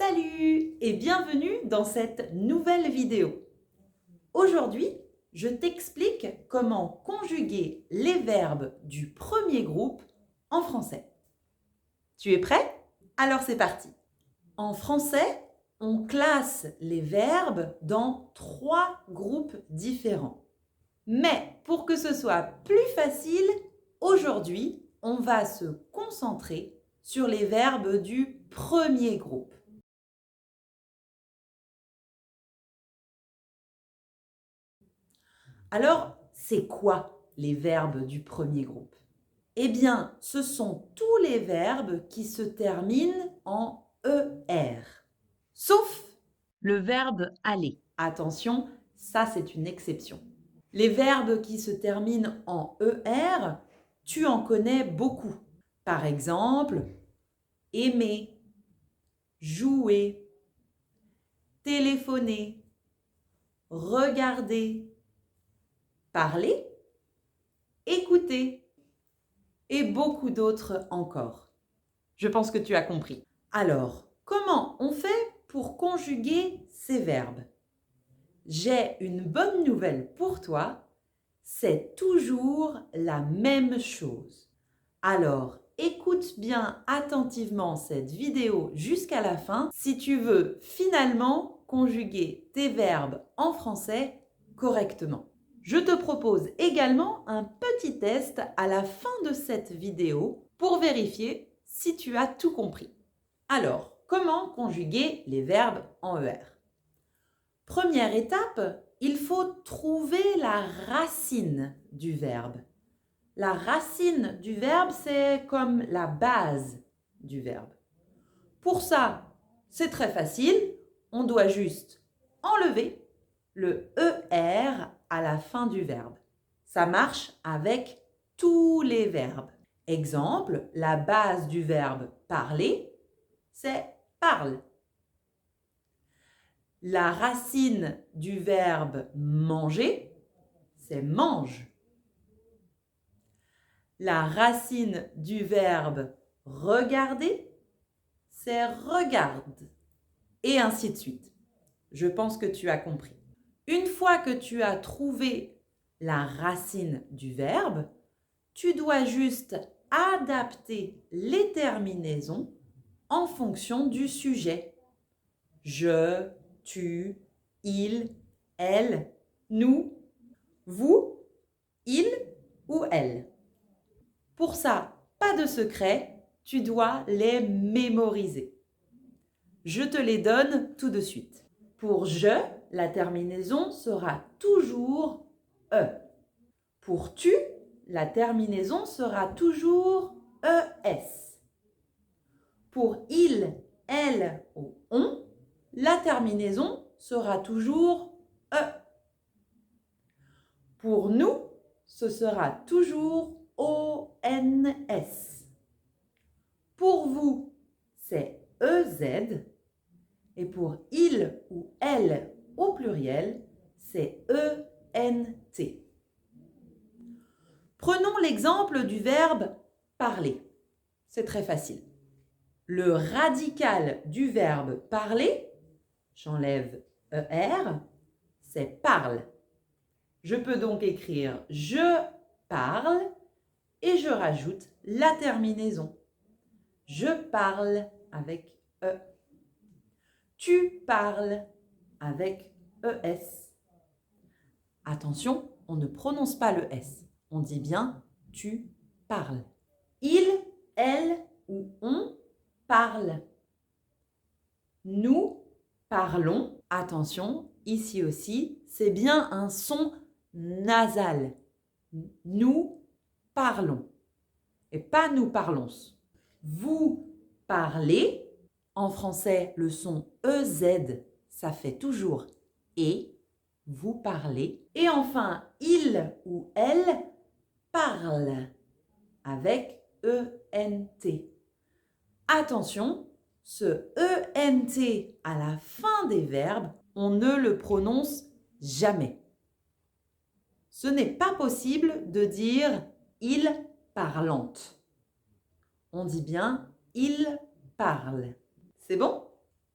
Salut et bienvenue dans cette nouvelle vidéo. Aujourd'hui, je t'explique comment conjuguer les verbes du premier groupe en français. Tu es prêt? Alors c'est parti. En français, on classe les verbes dans 3 groupes différents. Mais pour que ce soit plus facile, aujourd'hui, on va se concentrer sur les verbes du premier groupe. Alors, c'est quoi les verbes du premier groupe? Eh bien, ce sont tous les verbes qui se terminent en ER, sauf le verbe aller. Attention, ça c'est une exception. Les verbes qui se terminent en ER, tu en connais beaucoup. Par exemple, aimer, jouer, téléphoner, regarder, parler, écouter et beaucoup d'autres encore. Je pense que tu as compris. Alors, comment on fait pour conjuguer ces verbes? J'ai une bonne nouvelle pour toi, c'est toujours la même chose. Alors, écoute bien attentivement cette vidéo jusqu'à la fin si tu veux finalement conjuguer tes verbes en français correctement. Je te propose également un petit test à la fin de cette vidéo pour vérifier si tu as tout compris. Alors, comment conjuguer les verbes en ER? Première étape, il faut trouver la racine du verbe. La racine du verbe, c'est comme la base du verbe. Pour ça, c'est très facile. On doit juste enlever le ER à la fin du verbe. Ça marche avec tous les verbes. Exemple, la base du verbe parler, c'est parle. La racine du verbe manger, c'est mange. La racine du verbe regarder, c'est regarde. Et ainsi de suite. Je pense que tu as compris. Une fois que tu as trouvé la racine du verbe, tu dois juste adapter les terminaisons en fonction du sujet. Je, tu, il, elle, nous, vous, il ou elle. Pour ça, pas de secret, tu dois les mémoriser. Je te les donne tout de suite. Pour je, la terminaison sera toujours e. Pour tu, la terminaison sera toujours es. Pour il, elle ou on, la terminaison sera toujours e. Pour nous, ce sera toujours ons. Pour vous, c'est ez. Et pour il ou elle au pluriel, c'est ent. Prenons l'exemple du verbe parler. C'est très facile. Le radical du verbe parler, j'enlève er, c'est parle. Je peux donc écrire je parle et je rajoute la terminaison. Je parle avec e. Tu parles avec es. Attention, on ne prononce pas le s. On dit bien tu parles. Il, elle ou on parle. Nous parlons. Attention, ici aussi, c'est bien un son nasal. Nous parlons et pas nous parlons. Vous parlez. En français, le son EZ, ça fait toujours et. Vous parlez. Et enfin, il ou elle parle avec ENT. Attention, ce ENT à la fin des verbes, on ne le prononce jamais. Ce n'est pas possible de dire il parlante. On dit bien il parle. C'est bon?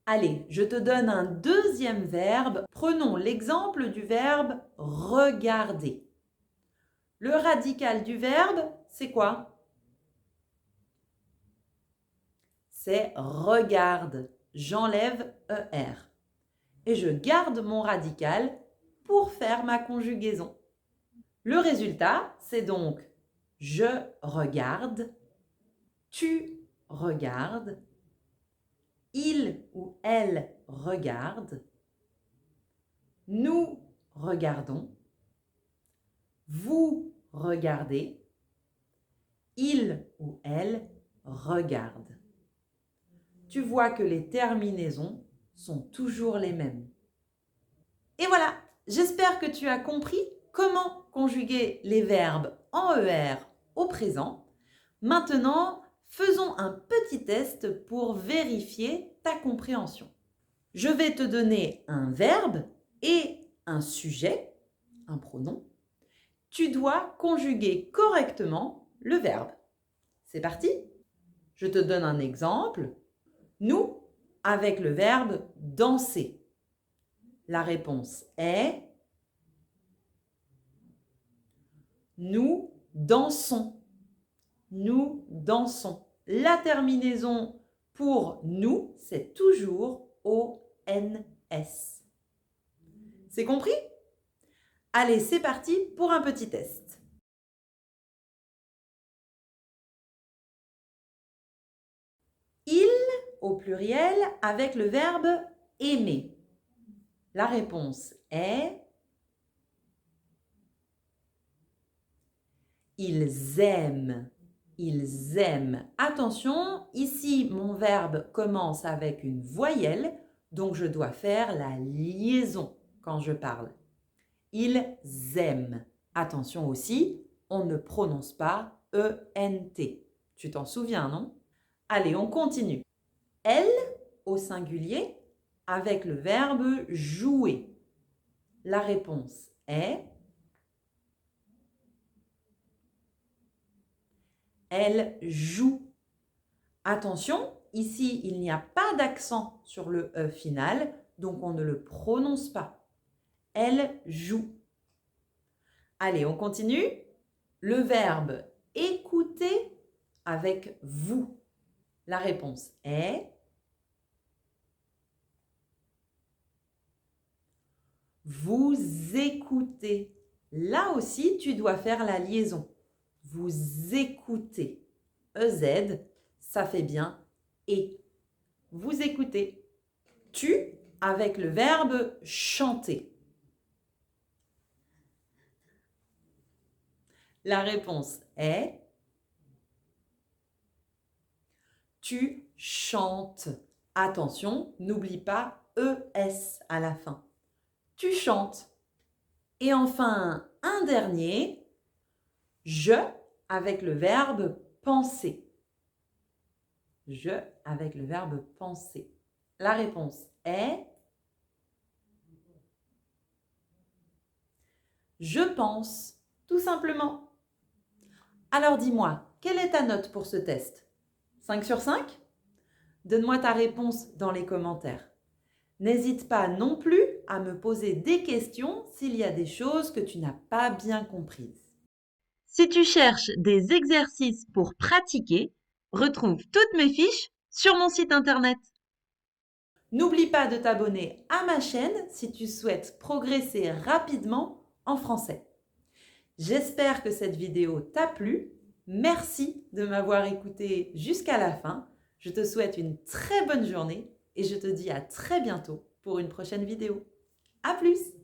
Allez, je te donne un deuxième verbe. Prenons l'exemple du verbe regarder. Le radical du verbe, c'est quoi? C'est regarde. J'enlève ER. Et je garde mon radical pour faire ma conjugaison. Le résultat, c'est donc je regarde, tu regardes, il ou elle regarde, nous regardons, vous regardez, il ou elle regarde. Tu vois que les terminaisons sont toujours les mêmes. Et voilà, j'espère que tu as compris comment conjuguer les verbes en ER au présent. Maintenant, faisons un petit test pour vérifier ta compréhension. Je vais te donner un verbe et un sujet, un pronom. Tu dois conjuguer correctement le verbe. C'est parti? Je te donne un exemple. Nous, avec le verbe danser. La réponse est nous dansons. Nous dansons. La terminaison pour nous, c'est toujours ONS. C'est compris? Allez, c'est parti pour un petit test. Il, au pluriel, avec le verbe aimer. La réponse est ils aiment. Ils aiment. Attention, ici, mon verbe commence avec une voyelle, donc je dois faire la liaison quand je parle. Ils aiment. Attention aussi, on ne prononce pas ENT. Tu t'en souviens, non? Allez, on continue. Elle, au singulier, avec le verbe jouer. La réponse est elle joue. Attention, ici, il n'y a pas d'accent sur le E final, donc on ne le prononce pas. Elle joue. Allez, on continue. Le verbe écouter avec vous. La réponse est vous écoutez. Là aussi, tu dois faire la liaison. Vous écoutez. EZ, ça fait bien et. Vous écoutez. Tu avec le verbe chanter. La réponse est tu chantes. Attention, n'oublie pas ES à la fin. Tu chantes. Et enfin, un dernier, je avec le verbe penser. Je avec le verbe penser. La réponse est je pense, tout simplement. Alors dis-moi, quelle est ta note pour ce test? 5 sur 5? Donne-moi ta réponse dans les commentaires. N'hésite pas non plus à me poser des questions s'il y a des choses que tu n'as pas bien comprises. Si tu cherches des exercices pour pratiquer, retrouve toutes mes fiches sur mon site internet. N'oublie pas de t'abonner à ma chaîne si tu souhaites progresser rapidement en français. J'espère que cette vidéo t'a plu. Merci de m'avoir écouté jusqu'à la fin. Je te souhaite une très bonne journée et je te dis à très bientôt pour une prochaine vidéo. À plus!